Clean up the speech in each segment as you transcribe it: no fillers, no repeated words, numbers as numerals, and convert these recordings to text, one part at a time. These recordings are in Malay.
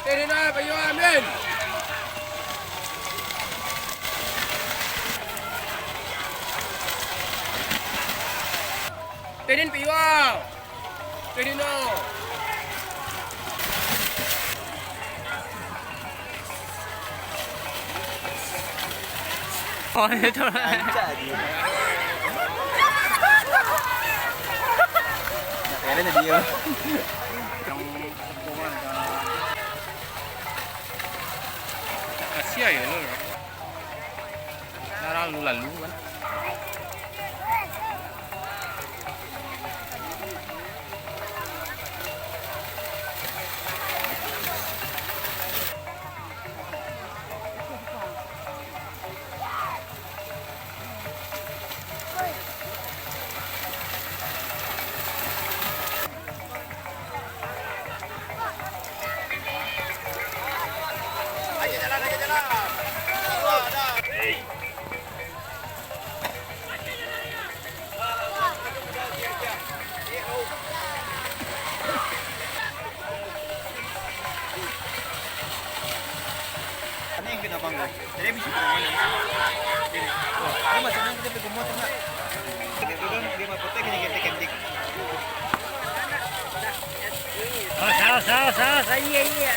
Ini na, Bayu Amin. Tedin piwa. Tedin no. Oh, itu. Kaya na dia. Asia ya lo. Lalu kan. Ano yung pinabangga? Television ko naman. Ay, masanang kita pagumuha na. Ito doon, hindi maputi, kinikitik-kitik. Iya.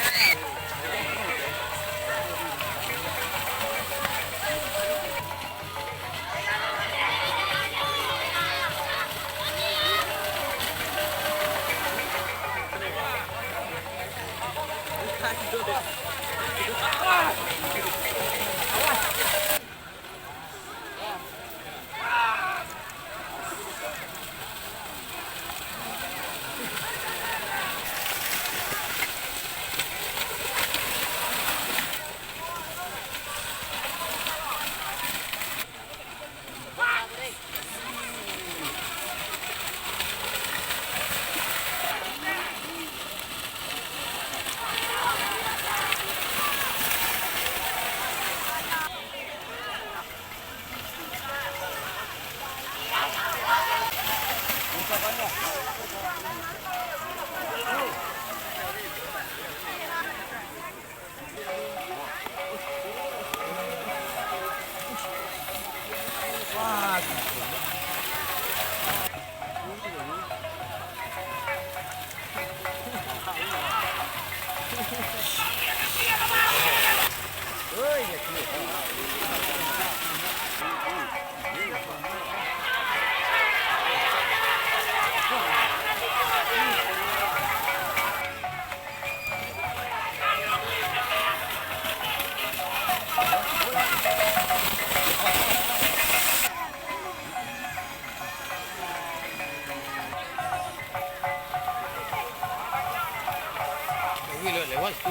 Lewat tu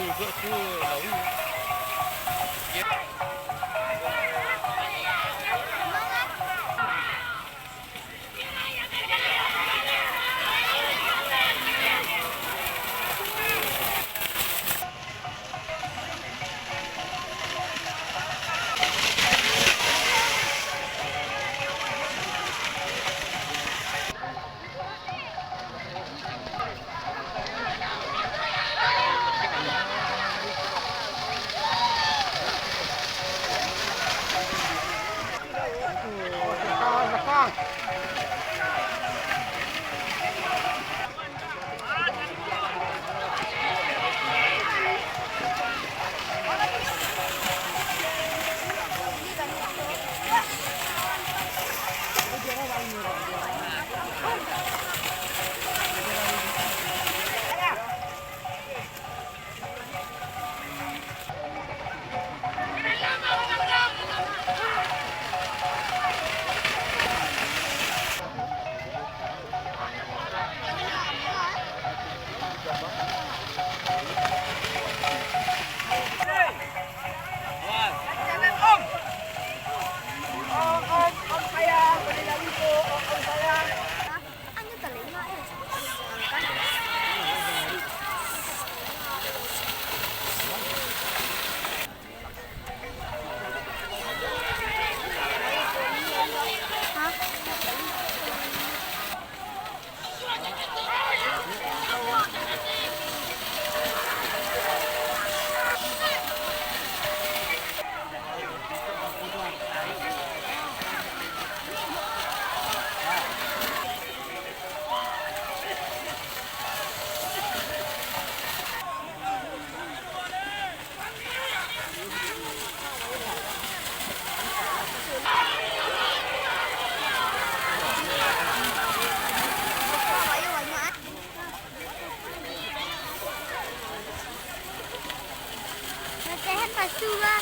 lalu. pastu lah.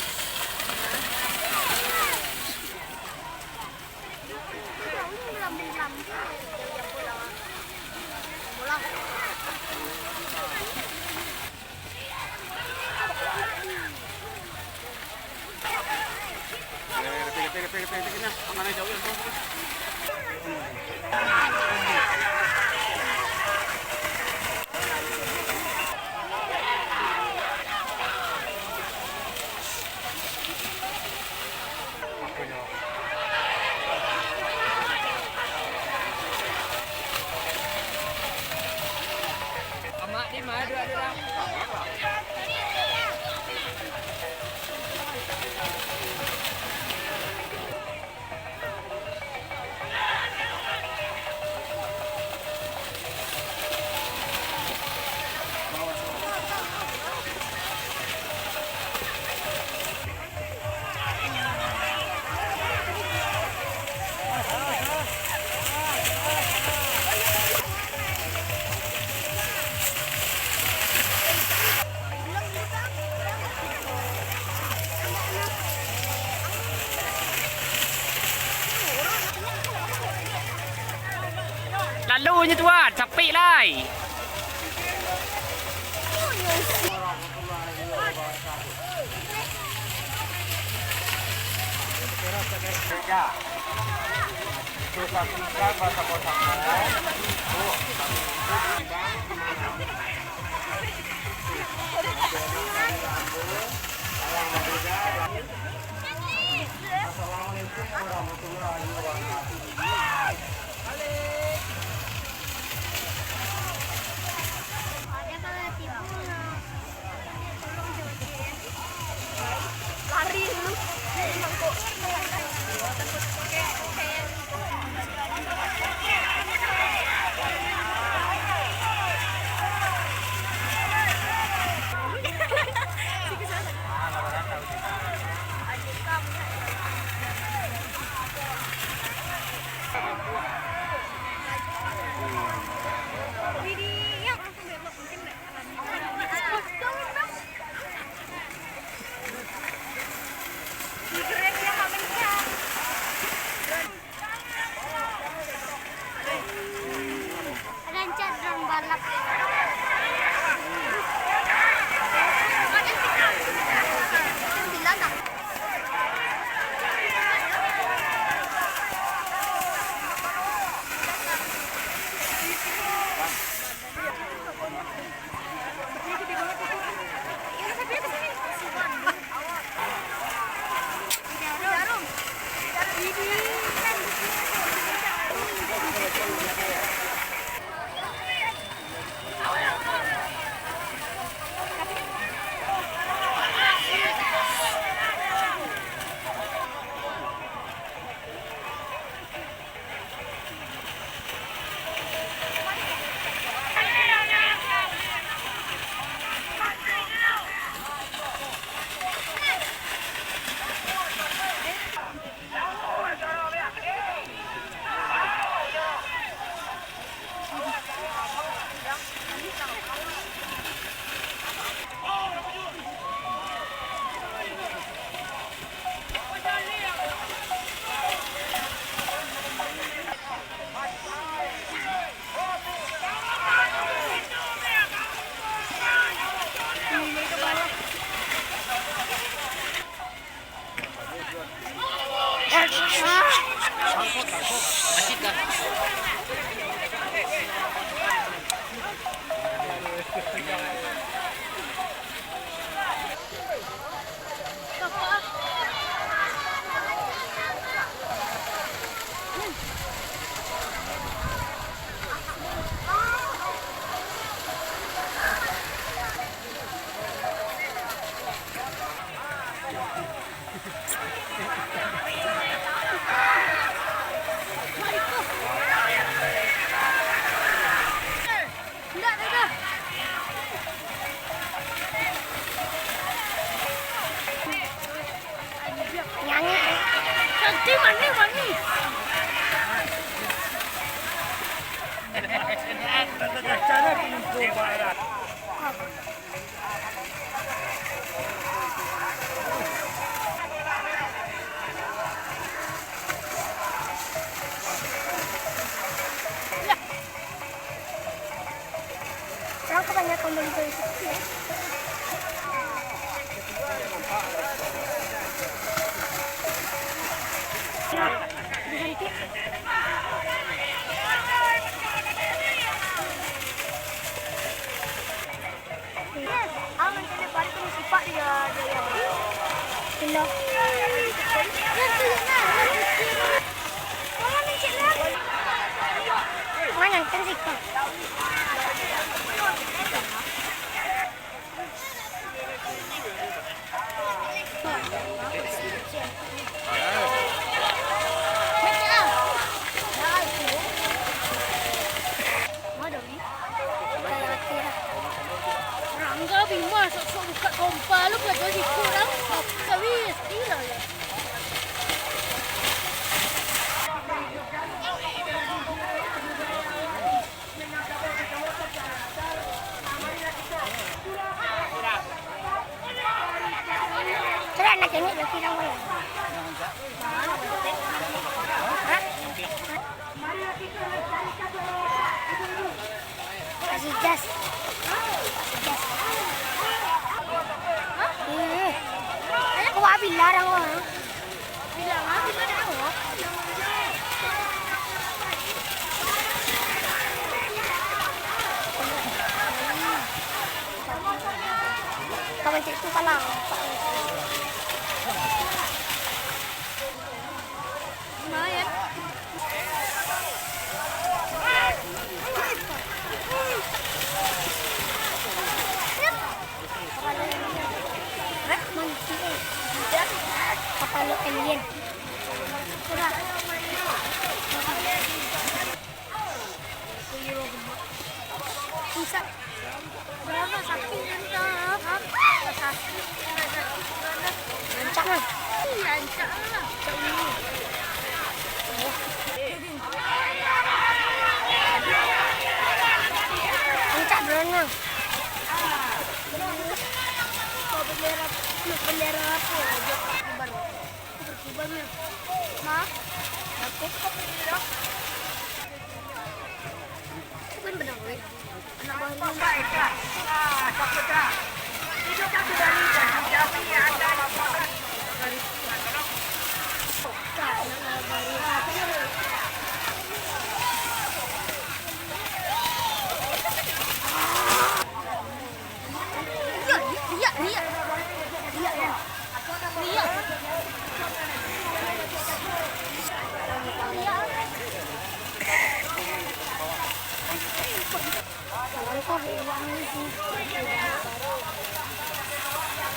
Mak di mana ada. Lalunya tuan, capek lah. Assalamualaikum warahmatullahi wabarakatuh. Lari dulu. Rancang drone balap. Hello. Mana cantik kau? Rangga bima sok-sok buka kompa lu buat jadi kurang. Tapi tidak ya. Saya nak tengok lagi orang lain. Kasih jas. Aku habis larang orang. Bilang habis larang orang. Kau macam itu palang. Lumayan. Kapal alien. Surah. Bisa. Berapa sapi entah? Sapi. Lancang lah. Lancang lah. Lancang berenang. Bendera apa? Berkibar nih. Maaf. Aku kok bendera? Bukan benar weh. Anak bangsa baik lah. Takut tak? Hidup aku dari jauh ni ada apa? Dari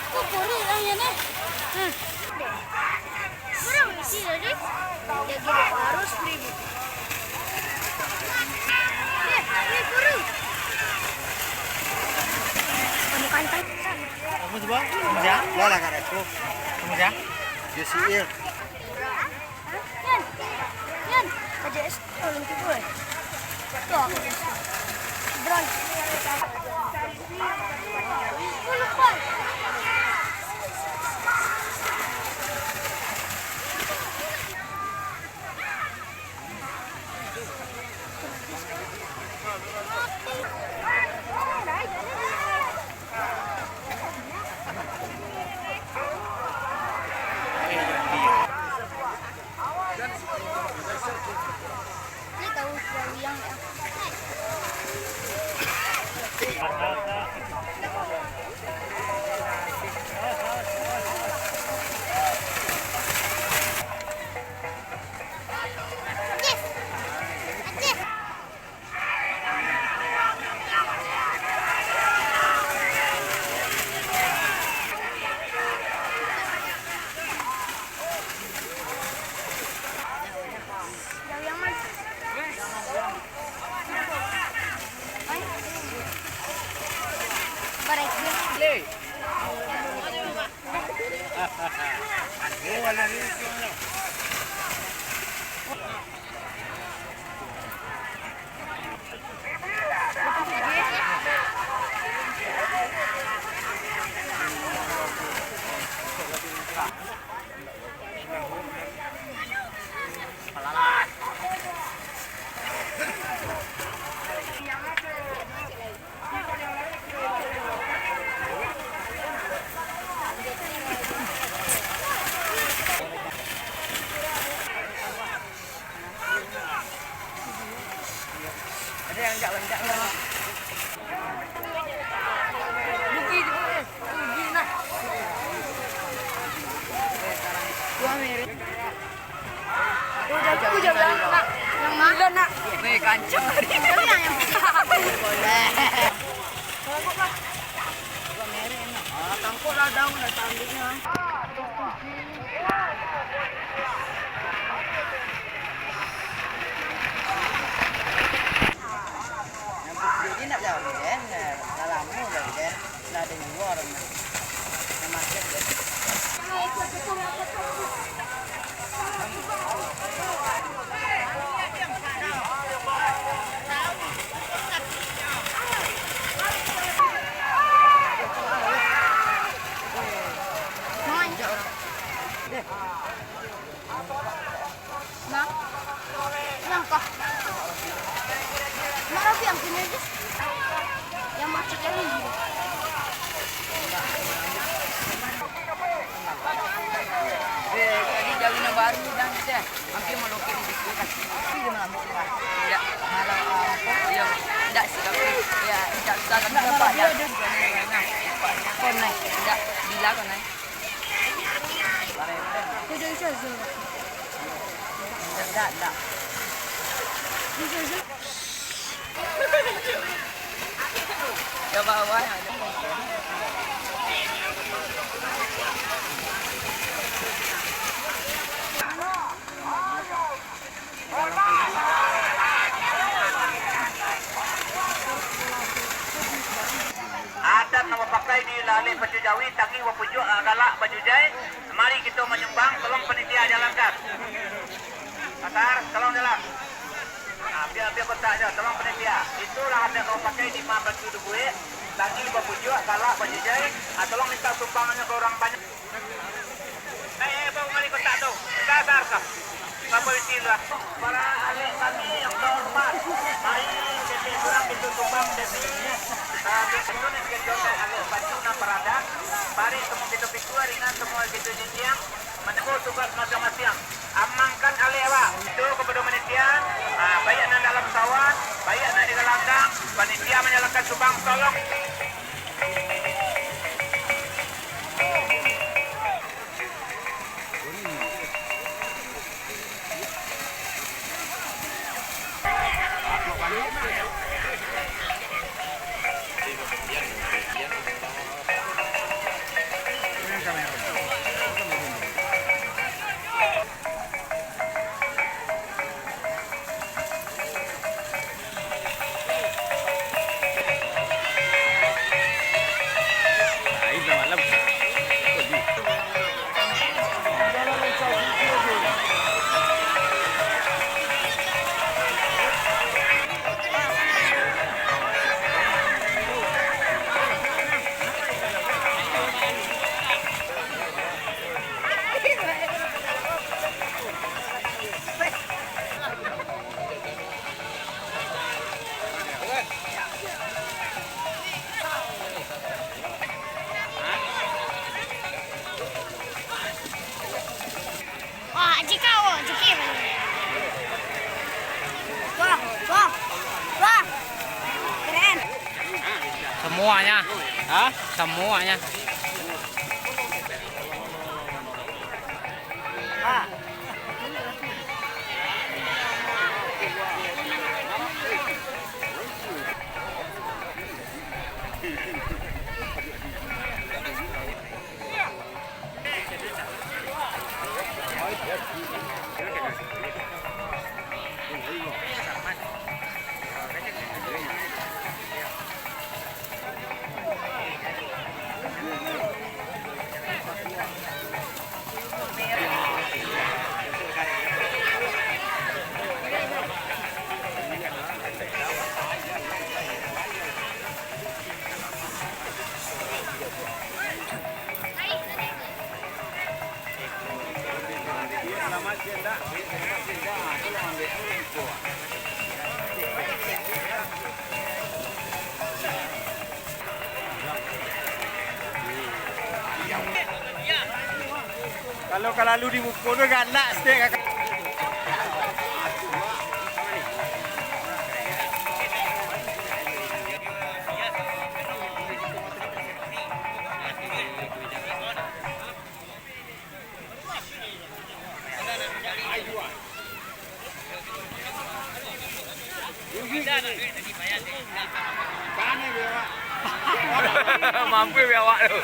kok boleh lah ya nih? Kurang sih tadi. Dia gitu harus ribu. Ini kurang. Kamu kantang. Kamu coba? Kamu ya? Lah kan aku. Kamu ya? Jesiil. Yan. Kerja tolong tidur. Tuh aku drone. Lupa. Ini tahu yang Aku jaga nak yang mana nak? Ni kancing tadi. Tapi yang boleh. Tangkut lah daun dah tandingnya. Jadi nak jauh kan, dah lama dah kan, dah ada dua orang yang market kan. Nak? Yang kah? Nak Rafi yang punya je. Yang macam yang ni. Tadi jauh yang baru dan saya hampir melukis di situ kan. Tapi dia malam cerah. Ya, malam apa? Ya, tidak sih tapi ya tidak usah kami dapat ya. Kau naik, tidak bila kau naik. Kejap saja. Tak. Ke bawah ada. Adat nama pakai di lalai baju Jawi, tangi wapujuk galak baju jai. Mari kita menyumbang, tolong panitia jalankan. Pasar, tolong jalan. Biar kotak aja, tolong panitia. Itulah adat nama pakai di baju duit, tangi wapujuk galak baju jai. Tolong minta sumbangannya ke orang banyak. Bawa mari kotak tu. Pasar kah? Apa istilah? Para ahli kami yang terhormat, mari kita kurang pintu tumbang demi betul ni kita jual ahli baju dan peradat. Mari semua kita pikir ringan semua kita jenjang menegur tugas masing-masing. Amankan ahli awak itu kepada panitia. Baik nak dalam pesawat, baik nak di gelanggang, panitia menyalakan subang tolong. Semuanya. Hah? Semuanya. Kalau lalu di muka tu galak setiap kakak. mampu biar awak tu.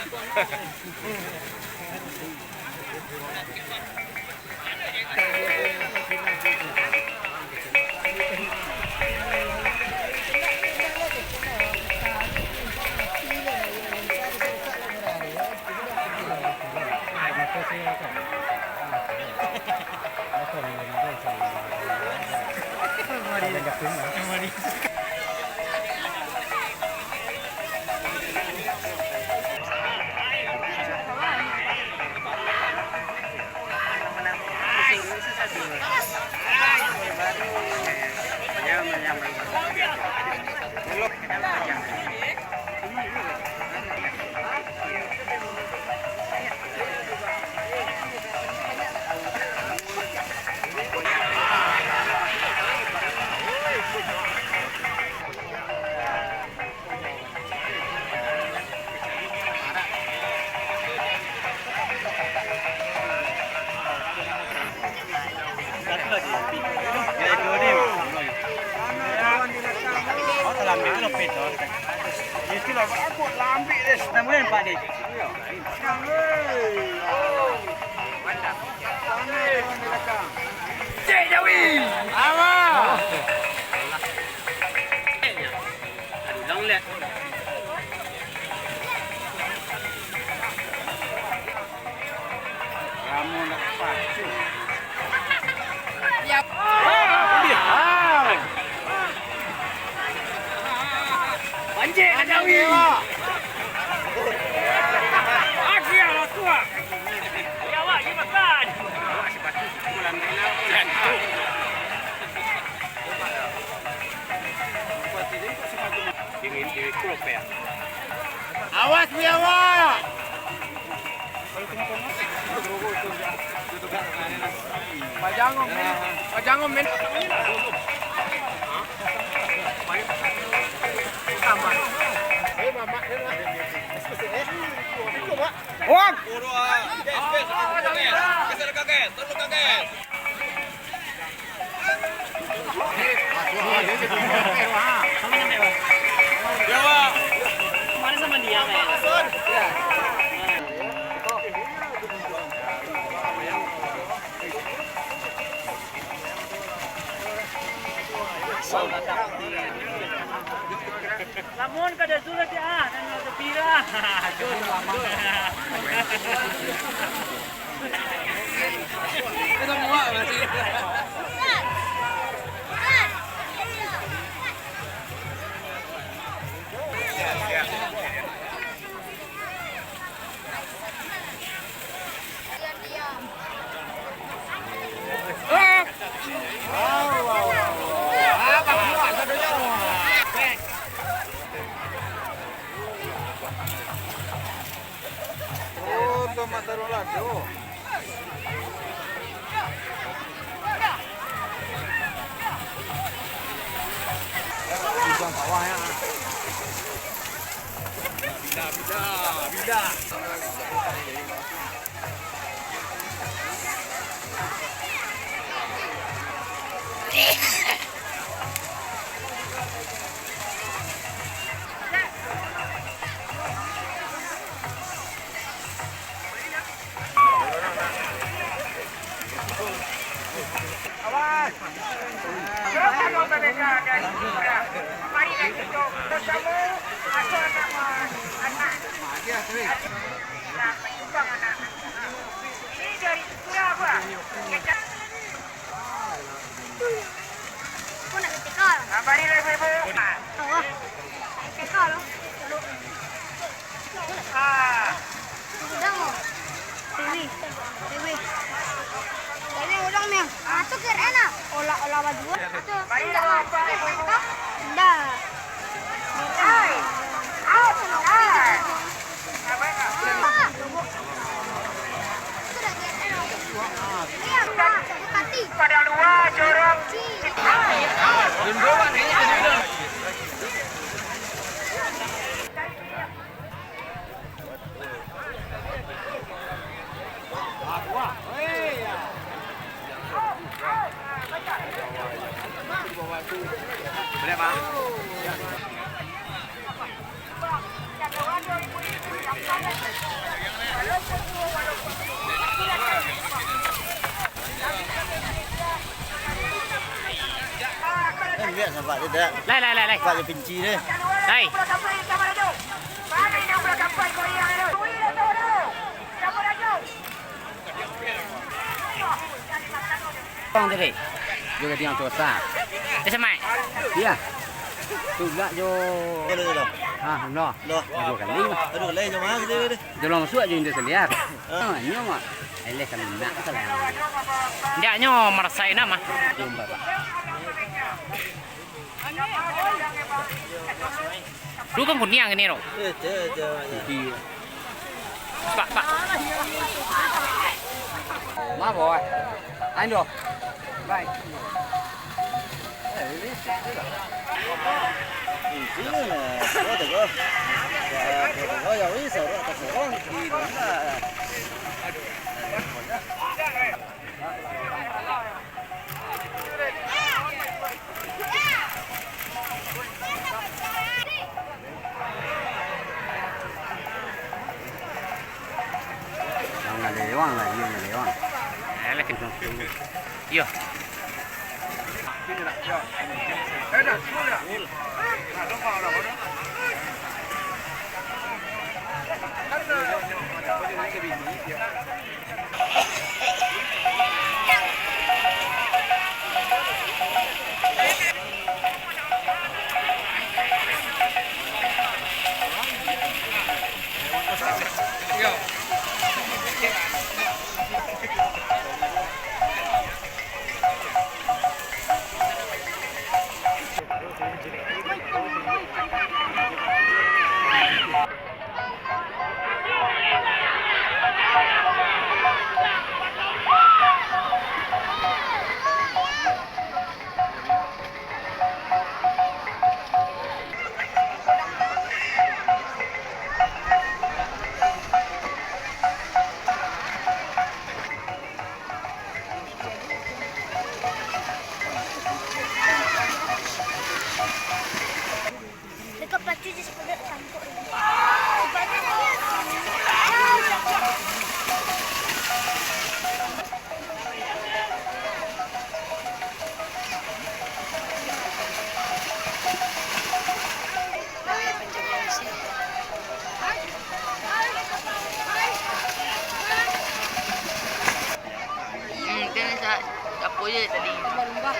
Awas biawak. Pajangon men. Wag! Puro Ges. Geser ka Ges. Turun ka Ges. Jawa. Kemarin sama dia kayak. Lamun kada surat ya, kan ada pira. Aduh, lama. Kita muak masih. Kau nak ketekal? Awak. Ketekal loh. Udang mo. Dewi. Dewi udang mo. Ato kira na. Ola berdua. Ato. Dah. Ay. Out. Ay. Pada luar jorok. Boleh, Pak? Nampak dia tak? Lai. Nampak dia benci dia. Lai. Con thế này, vô cái tiếng chuột xa, Thế sao mày? kia, tụi lại vô, Cái đây rồi. no, Rồi. vô cái lính, Ở được lên cho má cái đi đi. vô lòng suốt vô được lihat, nhưng mà, anh lấy cái nặng cái này, Dia nyo merasai nama. dùng bạc, Lu kan kunyang ini loh. thì, Pak. má bò, anh được, vậy, Chỉ là có được không? Có dấu ý sợ đó, thật sự có thì đúng là lòng là để hoang là nhiều là để hoang, Lah kan. Yo. Dekat pacu je sepedak campur. Kan sa dapur je tadi. Lumba-lumba.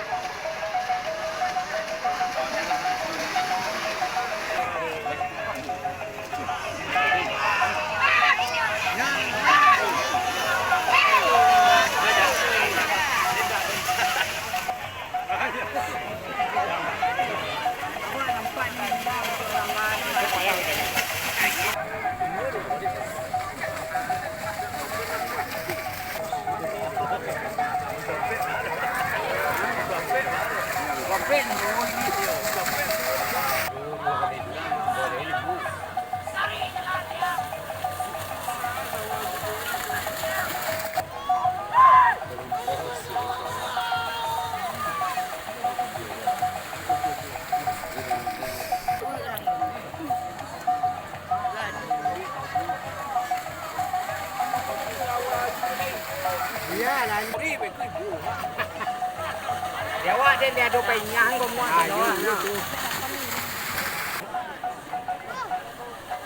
Đéo ạ, đây là đồ bánh nhang của mua cái đó ạ.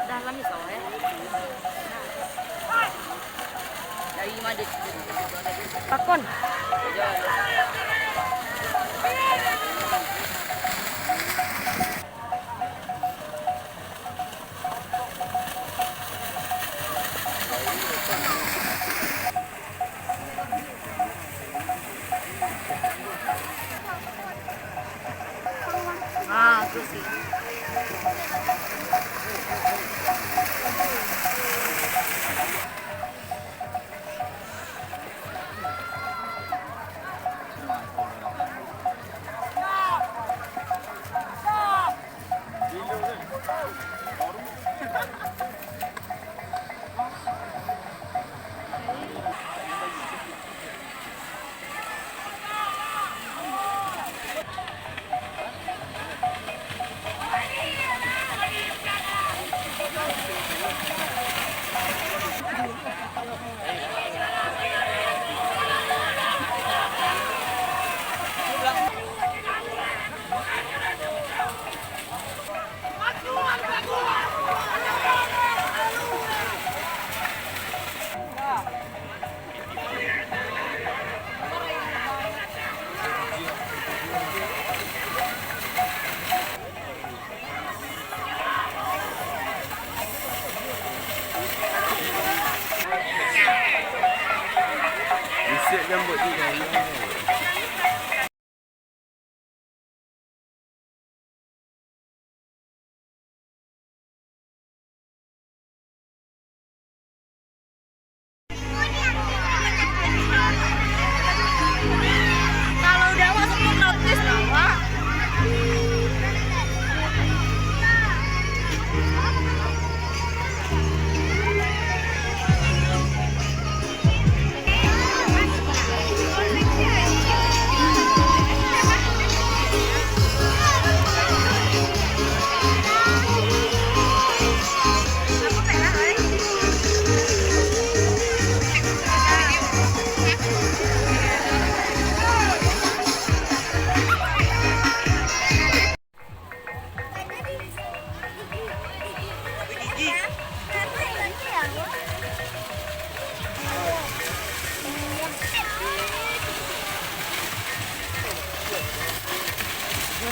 Dalam ni sore. Dari mana dia? Pakon. Ah, tu sih. Siap jambut juga. Kalau udah masuk ke notis dong, Pak.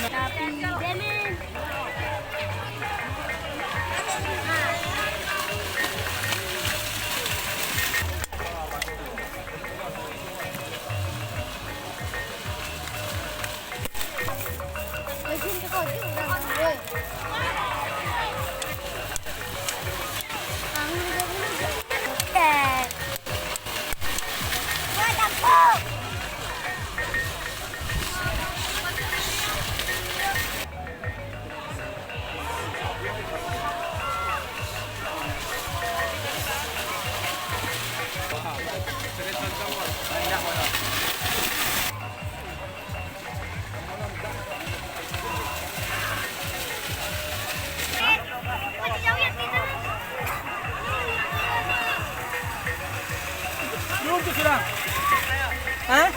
Tapi Demen. Belum tu sudah. Hah?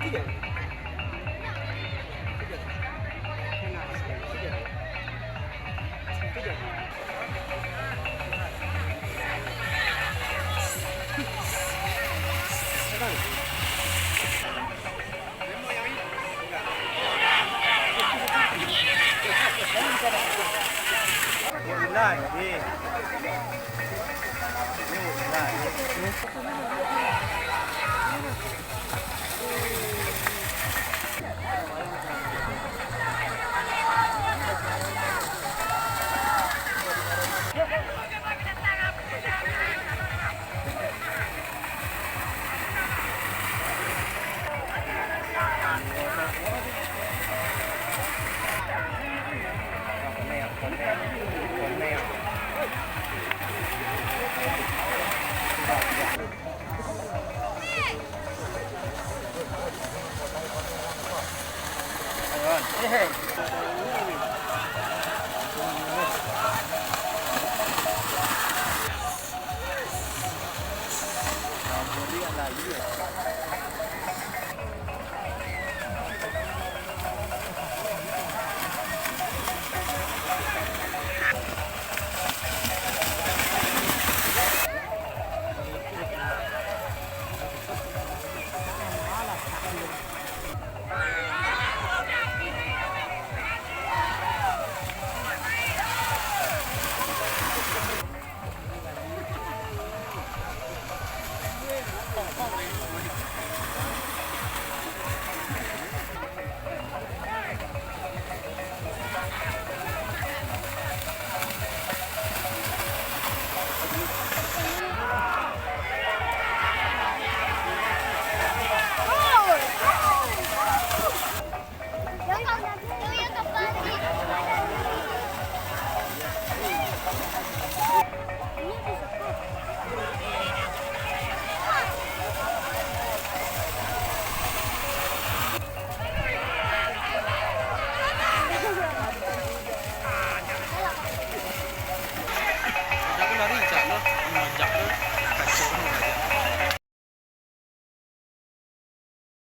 Ulan, eh. Ulan. Ayun.